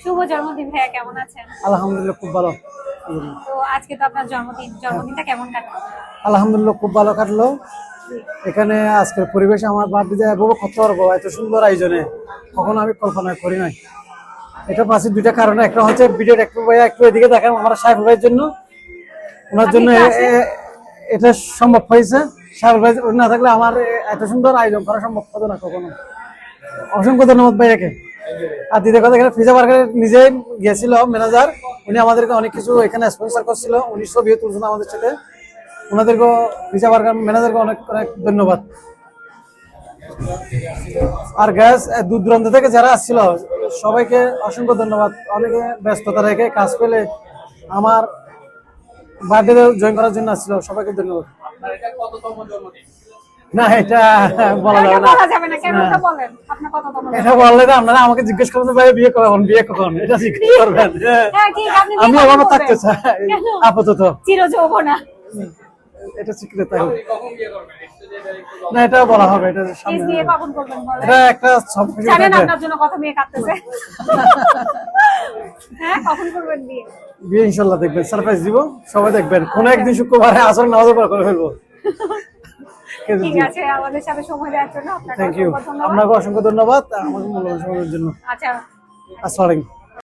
শুভ জন্মদিন ভাইয়া, কেমন আছেন? আলহামদুলিল্লাহ খুব ভালো। তো আজকে তো আপনার জন্মদিন, জন্মদিনটা কেমন কাটলো? আলহামদুলিল্লাহ খুব ভালো কাটলো। এখানে আজকের পরিবেশ আমার বার্থডে যায় বউ করতে পারবো এত সুন্দর আয়োজনে কখনো আমি কল্পনা করি নাই। এটা পাশে দুইটা কারণে, একটা হচ্ছে ভিডিওর একটু ভাইয়া একটু এদিকে দেখেন আমার সাহেব ভাইয়ের জন্য, ওনার জন্য এটা সম্ভব হয়েছে। সাহেব ভাই না থাকলে আমার এত সুন্দর আয়োজন করা সম্ভব হতো না কখনো। অসংখ্য ধন্যবাদ ভাইয়াকে। আর দ্বিতীয় কথা, এখানে পিজা বার্গার নিজে গিয়েছিল ম্যানেজার, উনি আমাদেরকে অনেক কিছু এখানে স্পন্সর করছিল, উনি ছবিও তুলছেন আমাদের সাথে। ওনাদেরকে পিজা বার্গার ম্যানেজারকে অনেক অনেক ধন্যবাদ। আর গ্যাস দূর দূরান্ত থেকে যারা আসছিল সবাইকে অসংখ্য ধন্যবাদ। অনেকে ব্যস্ততা রেখে কাজ পেলে আমার বার্থডে জয়েন করার জন্য আসছিল, সবাইকে ধন্যবাদ। না এটা বলা যাবে না। এটা বললে না আপনারা আমাকে জিজ্ঞেস করবেন ভাই বিয়ে কখন এটা জিজ্ঞেস করবেন। আমি এখনো থাকতে চাই আপাতত চিরযৌবনা। এটা সিক্রেট থাকবে না, এটা বলা হবে। এটা সামনে বিয়ে কখন করবেন বলেন? এটা একটা সবকিছু জানেন আপনার জন্য কত মেয়ে কাঁদতেছে। হ্যাঁ, কখন করবেন বিয়ে? বিয়ে ইনশাআল্লাহ দেখবেন, সারপ্রাইজ দিব, সবাই দেখবেন। কোন একদিন শুক্রবারে আসর নামাজের পর করে ফেলবো। ঠিক আছে, আমাদের সাথে সময় দেওয়ার জন্য আপনাকে থ্যাংক ইউ। অসংখ্য ধন্যবাদ। আপনাকে অসংখ্য ধন্যবাদ আমাকে মূল্যবান সময়ের জন্য। আচ্ছা, আসসালামু আলাইকুম।